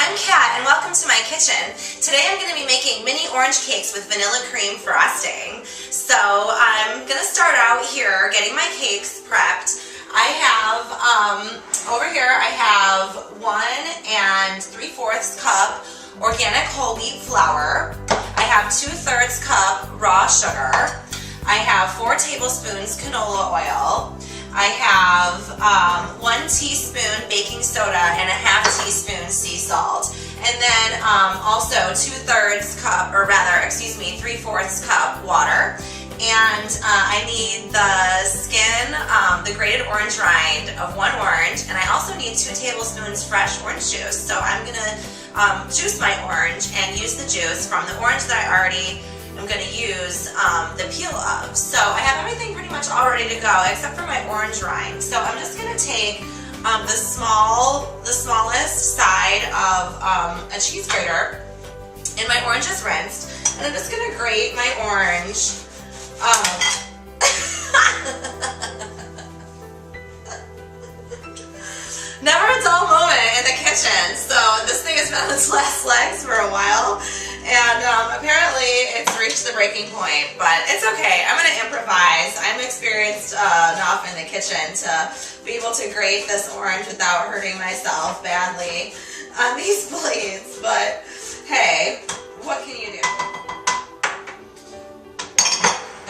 I'm Kat and welcome to my kitchen. Today I'm going to be making mini orange cakes with vanilla cream frosting. So I'm going to start out here getting my cakes prepped. I have, over here I have 1 3/4 cup organic whole wheat flour. I have 2/3 cup raw sugar. I have 4 tablespoons canola oil. I have 1 teaspoon baking soda and a 1/2 teaspoon sea salt. And then also 2/3 cup, or rather, excuse me, 3/4 cup water. And I need the skin, the grated orange rind of 1 orange, and I also need 2 tablespoons fresh orange juice. So I'm gonna juice my orange and use the juice from the orange that I already I'm going to use the peel of. So I have everything pretty much all ready to go except for my orange rind. So I'm just going to take the smallest side of a cheese grater, and my orange is rinsed, and I'm just going to grate my orange. Never a dull moment in the kitchen. So this thing has been on its last legs for a while. And apparently it's reached the breaking point, but it's okay. I'm going to improvise. I'm experienced enough in the kitchen to be able to grate this orange without hurting myself badly on these blades. But hey, what can you do?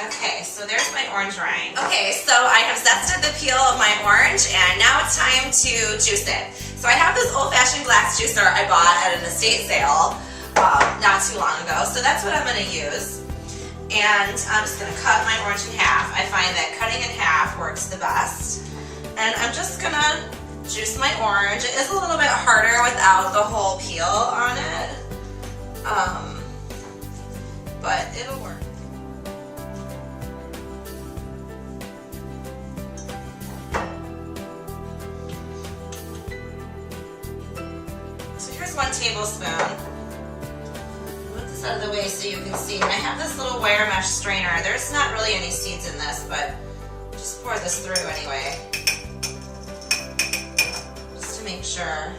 Okay, so there's my orange rind. Okay, so I have zested the peel of my orange, and now it's time to juice it. So I have this old-fashioned glass juicer I bought at an estate sale not too long ago, so that's what I'm going to use. And I'm just going to cut my orange in half. I find that cutting in half works the best. And I'm just going to juice my orange. It is a little bit harder without the whole peel on it, but it'll work. So here's 1 tablespoon. Out of the way so you can see. And I have this little wire mesh strainer. There's not really any seeds in this, but just pour this through anyway, just to make sure.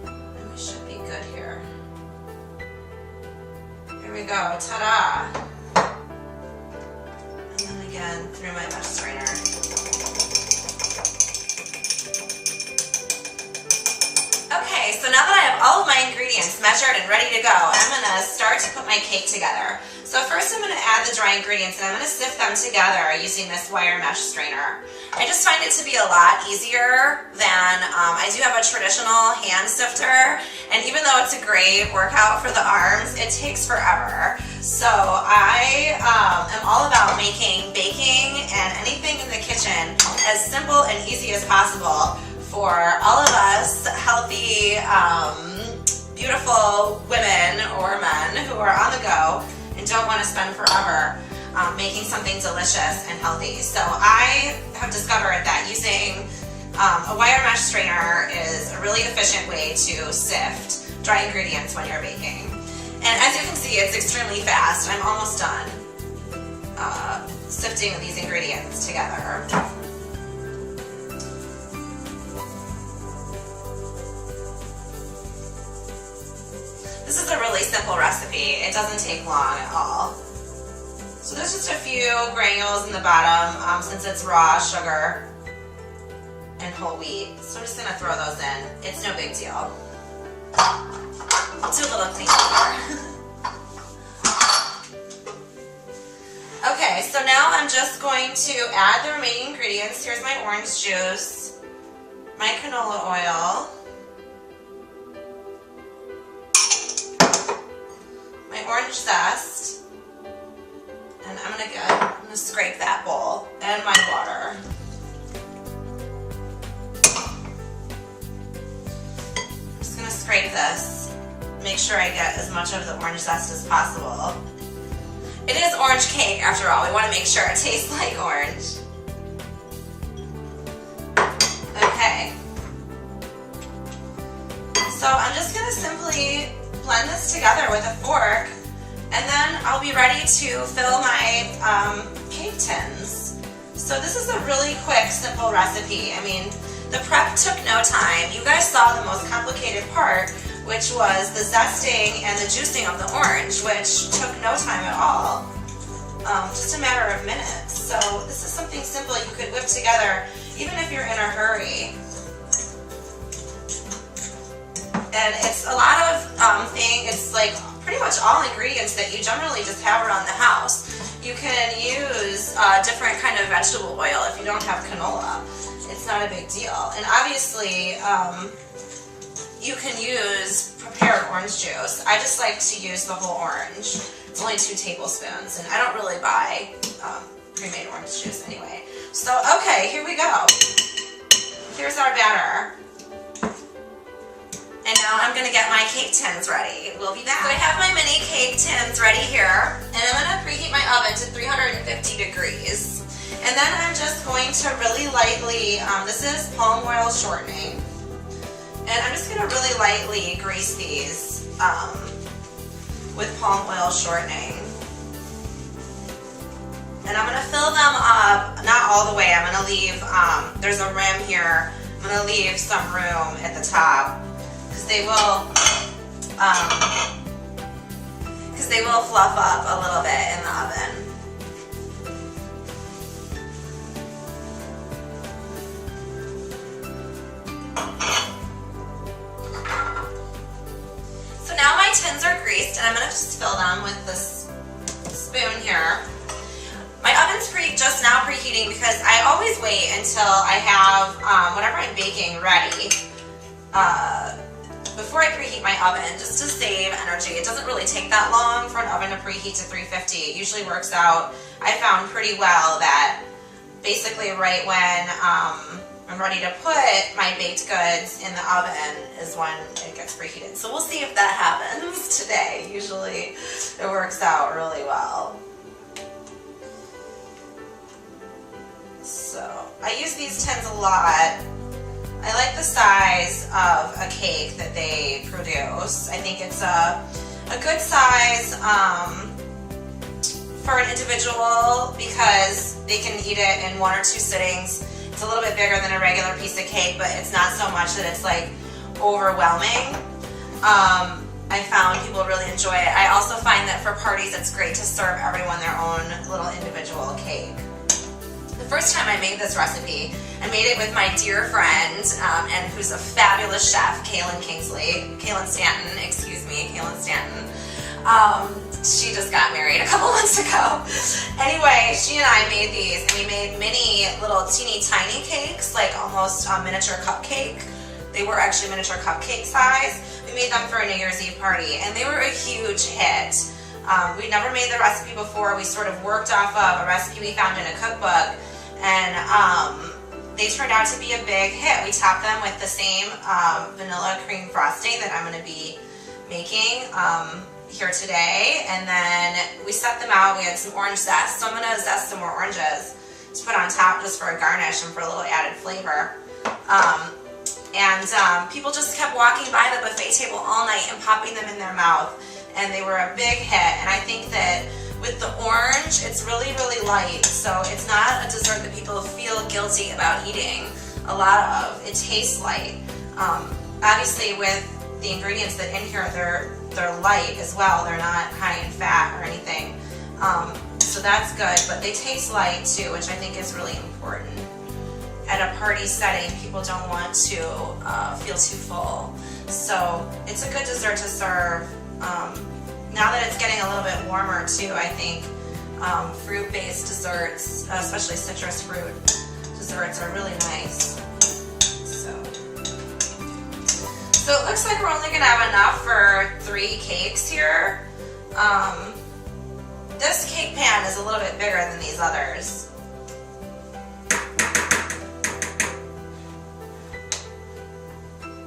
And we should be good here. Here we go. Ta-da! And then again through my mesh strainer. Okay, so now that I have all of my ingredients measured and ready to go, I'm going to start to put my cake together. So first I'm going to add the dry ingredients, and I'm going to sift them together using this wire mesh strainer. I just find it to be a lot easier than, I do have a traditional hand sifter, and even though it's a great workout for the arms, it takes forever. So I am all about making baking and anything in the kitchen as simple and easy as possible for all of us healthy, beautiful women or men who are on the go and don't want to spend forever making something delicious and healthy. So I have discovered that using a wire mesh strainer is a really efficient way to sift dry ingredients when you're baking. And as you can see, it's extremely fast. I'm almost done sifting these ingredients together. This is a really simple recipe. It doesn't take long at all. So there's just a few granules in the bottom since it's raw sugar and whole wheat. So I'm just going to throw those in. It's no big deal. I'll do a little cleaning here. Okay, so now I'm just going to add the remaining ingredients. Here's my orange juice, my canola oil, orange zest, and I'm gonna scrape that bowl, and my water. I'm just gonna scrape this, make sure I get as much of the orange zest as possible. It is orange cake after all. We want to make sure it tastes like orange. Okay. So I'm just gonna simply blend this together with a fork, and then I'll be ready to fill my cake tins. So this is a really quick, simple recipe. I mean, The prep took no time. You guys saw the most complicated part, which was the zesting and the juicing of the orange, which took no time at all. Just a matter of minutes. So this is something simple you could whip together even if you're in a hurry. And it's a lot of it's like pretty much all ingredients that you generally just have around the house. You can use different kind of vegetable oil if you don't have canola. It's not a big deal. And obviously, you can use prepared orange juice. I just like to use the whole orange. It's only 2 tablespoons, and I don't really buy pre-made orange juice anyway. So, okay, here we go. Here's our batter. And now I'm gonna get my cake tins ready. We'll be back. So I have my mini cake tins ready here, and I'm gonna preheat my oven to 350 degrees. And then I'm just going to really lightly, this is palm oil shortening, and I'm just gonna really lightly grease these with palm oil shortening. And I'm gonna fill them up, not all the way, I'm gonna leave, there's a rim here, I'm gonna leave some room at the top. They will fluff up a little bit in the oven. So now my tins are greased, and I'm going to just fill them with this spoon here. My oven's just now preheating because I always wait until I have whatever I'm baking ready. Before I preheat my oven, just to save energy. It doesn't really take that long for an oven to preheat to 350. It usually works out, I found pretty well, that basically right when I'm ready to put my baked goods in the oven is when it gets preheated. So we'll see if that happens today. Usually it works out really well. So I use these tins a lot. I like the size of a cake that they produce. I think it's a good size for an individual because they can eat it in 1 or 2 sittings. It's a little bit bigger than a regular piece of cake, but it's not so much that it's like overwhelming. I found people really enjoy it. I also find that for parties it's great to serve everyone their own little individual cake. The first time I made this recipe, I made it with my dear friend, and who's a fabulous chef, Kaylin Stanton. She just got married a couple months ago. Anyway, she and I made these, and we made mini little teeny tiny cakes, like almost a miniature cupcake. They were actually miniature cupcake size. We made them for a New Year's Eve party, and they were a huge hit. We'd never made the recipe before. We sort of worked off of a recipe we found in a cookbook, and they turned out to be a big hit. We topped them with the same vanilla cream frosting that I'm going to be making here today, and then we set them out. We had some orange zest, so I'm going to zest some more oranges to put on top just for a garnish and for a little added flavor. People just kept walking by the buffet table all night and popping them in their mouth, and they were a big hit. And I think that with the orange, it's really, really light, so it's not a dessert that people feel guilty about eating a lot of. It tastes light. Obviously, with the ingredients that in here, they're light as well. They're not high in fat or anything, so that's good. But they taste light too, which I think is really important. At a party setting, people don't want to feel too full, so it's a good dessert to serve. Now that it's getting a little bit warmer too, I think fruit-based desserts, especially citrus fruit desserts, are really nice. So it looks like we're only going to have enough for 3 cakes here. This cake pan is a little bit bigger than these others.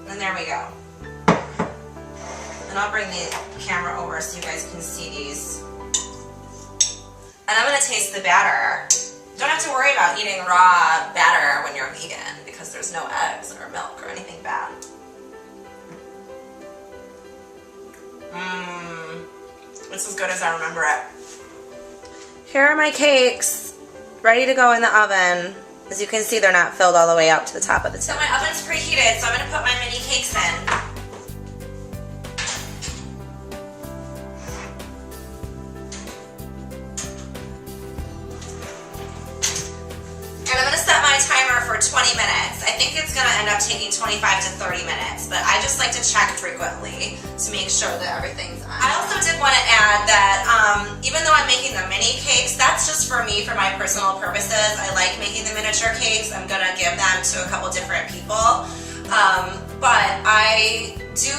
And there we go. And I'll bring the camera over so you guys can see these. And I'm going to taste the batter. You don't have to worry about eating raw batter when you're vegan because there's no eggs or milk or anything bad. It's as good as I remember it. Here are my cakes, ready to go in the oven. As you can see, they're not filled all the way out to the top of the tin. So my oven's preheated, so I'm going to put my mini cakes in. And I'm going to set my timer for 20 minutes. I think it's going to end up taking 25 to 30 minutes, but I just like to check frequently to make sure that everything's on. I also did want to add that even though I'm making the mini cakes, that's just for me, for my personal purposes. I like making the miniature cakes. I'm going to give them to a couple different people. But I do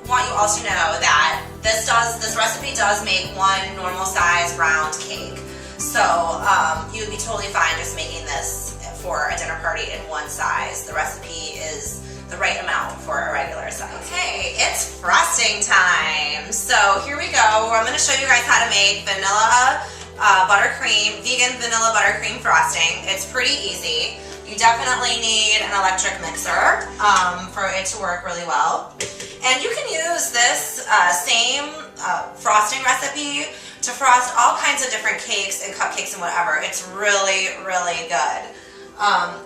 want you all to know that this recipe does make one normal size round cake. So you would be totally fine just making this for a dinner party in one size. The recipe is the right amount for a regular size. Okay, it's frosting time. So here we go. I'm going to show you guys how to make vanilla buttercream, vegan vanilla buttercream frosting. It's pretty easy. You definitely need an electric mixer for it to work really well. And you can use this same frosting recipe to frost all kinds of different cakes and cupcakes and whatever. It's really, really good.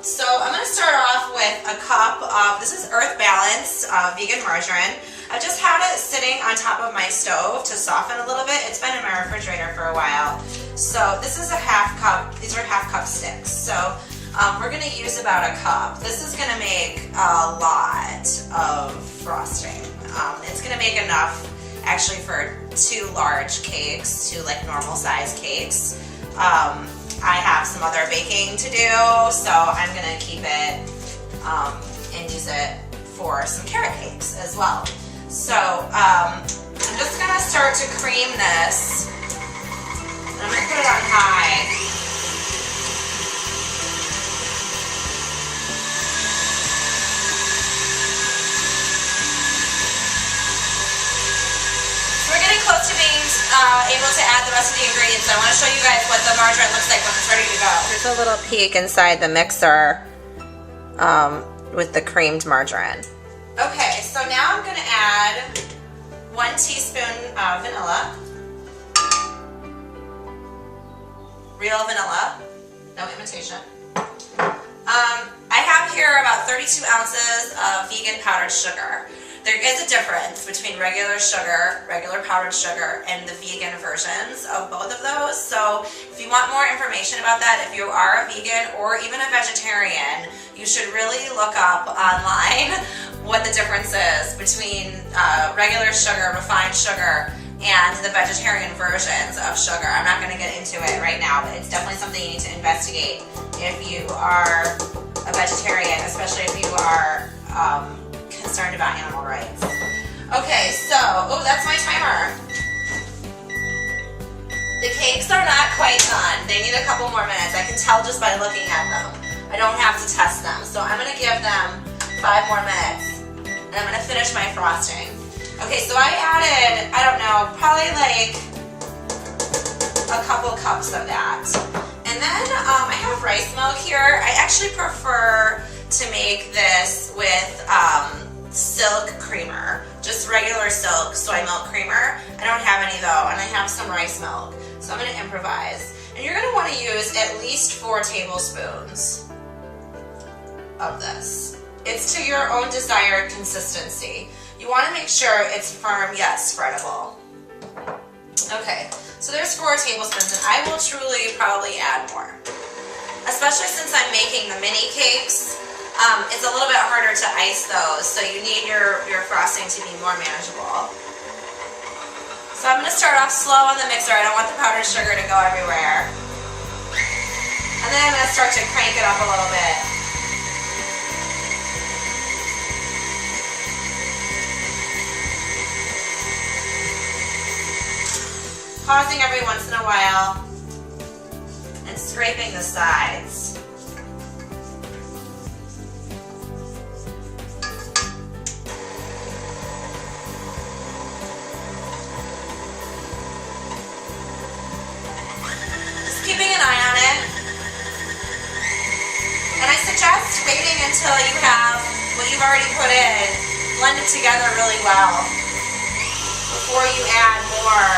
So I'm going to start off with a cup of, this is Earth Balanced vegan margarine. I just had it sitting on top of my stove to soften a little bit. It's been in my refrigerator for a while. So this is a half cup, these are half cup sticks. So we're going to use about a cup. This is going to make a lot of frosting. It's going to make enough actually for 2 large cakes, 2 like normal size cakes. I have some other baking to do, so I'm going to keep it and use it for some carrot cakes as well. So I'm just going to start to cream this. I'm going to put it on high. Close to being able to add the rest of the ingredients. I want to show you guys what the margarine looks like when it's ready to go. Here's a little peek inside the mixer with the creamed margarine. Okay, so now I'm going to add 1 teaspoon vanilla. Real vanilla, no imitation. I have here about 32 ounces of vegan powdered sugar. There is a difference between regular sugar, regular powdered sugar, and the vegan versions of both of those. So if you want more information about that, if you are a vegan or even a vegetarian, you should really look up online what the difference is between regular sugar, refined sugar, and the vegetarian versions of sugar. I'm not going to get into it right now, but it's definitely something you need to investigate if you are a vegetarian, especially if you are concerned about animal rights. Okay, so, oh, that's my timer. The cakes are not quite done. They need a couple more minutes. I can tell just by looking at them. I don't have to test them. So I'm going to give them 5 more minutes. And I'm going to finish my frosting. Okay, so I added, I don't know, probably like a couple cups of that. And then I have rice milk here. I actually prefer to make this with silk creamer, just regular silk soy milk creamer. I don't have any though, and I have some rice milk. So I'm going to improvise. And you're going to want to use at least 4 tablespoons of this. It's to your own desired consistency. You want to make sure it's firm yet spreadable. Okay, so there's 4 tablespoons, and I will truly probably add more. Especially since I'm making the mini cakes. It's a little bit harder to ice those, so you need your frosting to be more manageable. So I'm going to start off slow on the mixer. I don't want the powdered sugar to go everywhere. And then I'm going to start to crank it up a little bit. Pausing every once in a while and scraping the sides. Keeping an eye on it. And I suggest waiting until you have what you've already put in blended together really well before you add more.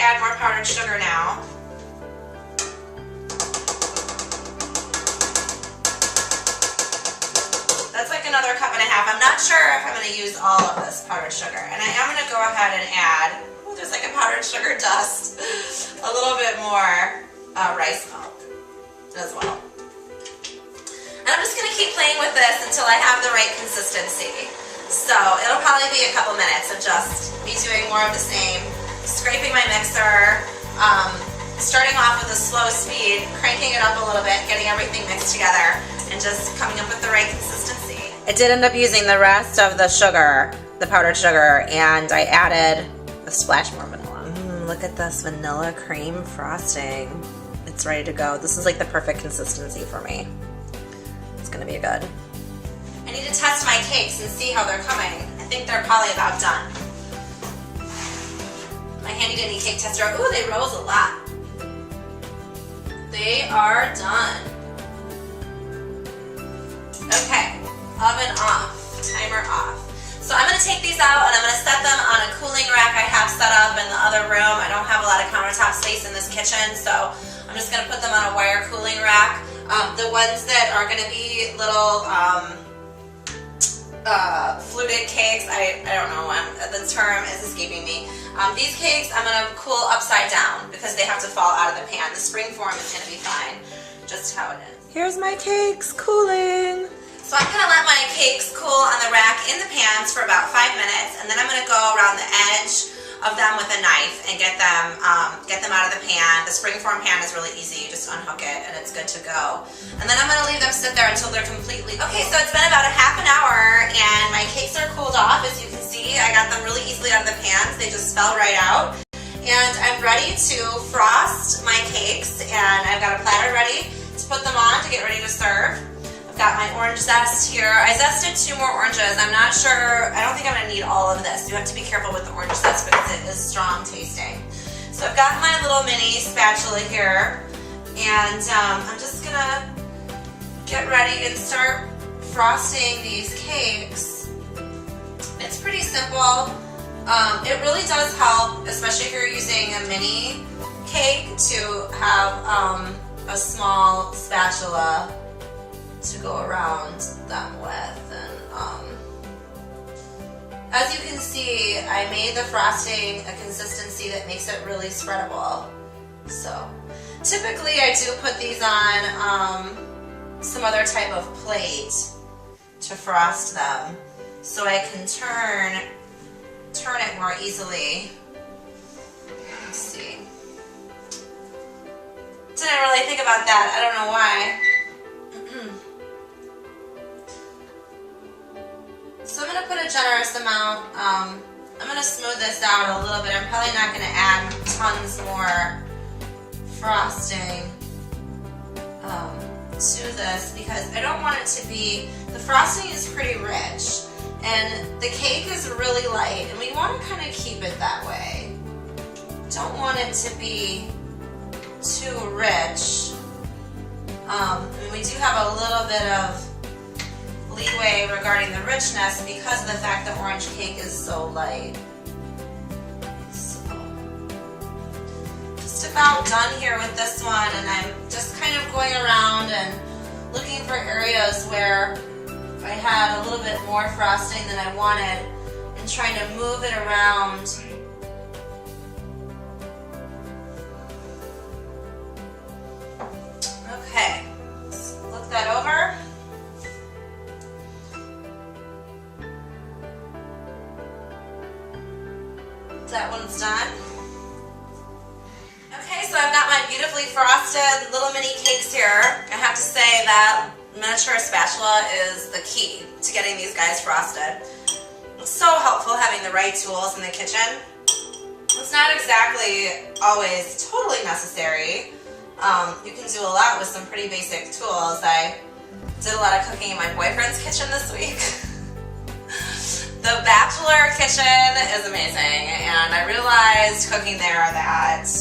add more powdered sugar now. That's like another cup and a half. I'm not sure if I'm going to use all of this powdered sugar. And I am going to go ahead and add, oh, there's like a powdered sugar dust, a little bit more rice milk as well. And I'm just going to keep playing with this until I have the right consistency. So it'll probably be a couple minutes of just me doing more of the same, scraping my mixer, starting off with a slow speed, cranking it up a little bit, getting everything mixed together, and just coming up with the right consistency. I did end up using the rest of the sugar, the powdered sugar, and I added a splash more vanilla. Look at this vanilla cream frosting. It's ready to go. This is like the perfect consistency for me. It's gonna be good. I need to test my cakes and see how they're coming. I think they're probably about done. My handy dandy cake tester, ooh, they rose a lot. They are done. Okay, oven off, timer off. So I'm gonna take these out and I'm gonna set them on a cooling rack I have set up in the other room. I don't have a lot of countertop space in this kitchen, so I'm just gonna put them on a wire cooling rack. The ones that are gonna be little, fluted cakes, I don't know, the term is escaping me. These cakes I'm going to cool upside down because they have to fall out of the pan. The spring form is going to be fine, just how it is. Here's my cakes cooling. So I'm going to let my cakes cool on the rack in the pans for about 5 minutes, and then I'm going to go around the edge of them with a knife and get them out of the pan. The springform pan is really easy. You just unhook it and it's good to go. And then I'm going to leave them sit there until they're completely... Okay, so it's been about a half an hour and my cakes are cooled off. As you can see, I got them really easily out of the pans. They just fell right out. And I'm ready to frost my cakes, and I've got a platter ready to put them on to get ready to serve. Got my orange zest here. I zested 2 more oranges. I'm not sure, I don't think I'm gonna need all of this. You have to be careful with the orange zest because it is strong tasting. So I've got my little mini spatula here, and I'm just gonna get ready and start frosting these cakes. It's pretty simple. It really does help, especially if you're using a mini cake, to have a small spatula to go around them with. And as you can see, I made the frosting a consistency that makes it really spreadable. So typically I do put these on some other type of plate to frost them so I can turn it more easily. Let's see. Didn't really think about that. I don't know why. So I'm going to put a generous amount. I'm going to smooth this out a little bit. I'm probably not going to add tons more frosting to this because I don't want it to be, the frosting is pretty rich and the cake is really light, and we want to kind of keep it that way. Don't want it to be too rich. I mean, we do have a little bit of leeway regarding the richness because of the fact that orange cake is so light. So, just about done here with this one, and I'm just kind of going around and looking for areas where I had a little bit more frosting than I wanted and trying to move it around. Okay, let's look that over. That one's done. Okay, so I've got my beautifully frosted little mini cakes here. I have to say that miniature spatula is the key to getting these guys frosted. It's so helpful having the right tools in the kitchen. It's not exactly always totally necessary. You can do a lot with some pretty basic tools. I did a lot of cooking in my boyfriend's kitchen this week. The bachelor kitchen is amazing, and I realized cooking there that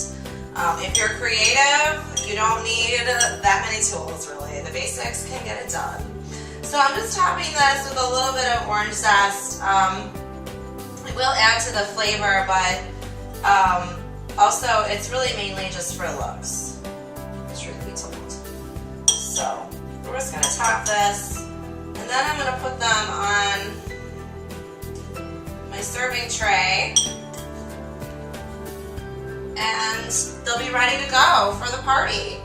if you're creative, you don't need that many tools really. The basics can get it done. So I'm just topping this with a little bit of orange zest. It will add to the flavor, but Also, it's really mainly just for looks, truth be told. So, we're just going to top this, and then I'm going to put them on my serving tray, and they'll be ready to go for the party.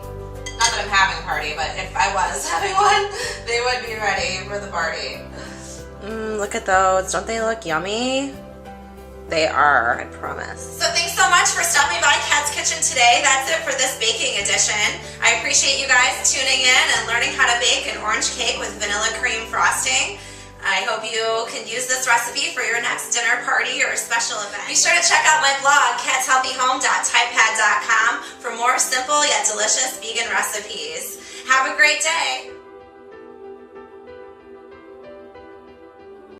Not that I'm having a party, but if I was having one, they would be ready for the party. Look at those. Don't they look yummy? They are, I promise. So thanks so much for stopping by Kat's Kitchen today. That's it for this baking edition. I appreciate you guys tuning in and learning how to bake an orange cake with vanilla cream frosting. I hope you can use this recipe for your next dinner party or special event. Be sure to check out my blog, catshealthyhome.typepad.com, for more simple yet delicious vegan recipes. Have a great day.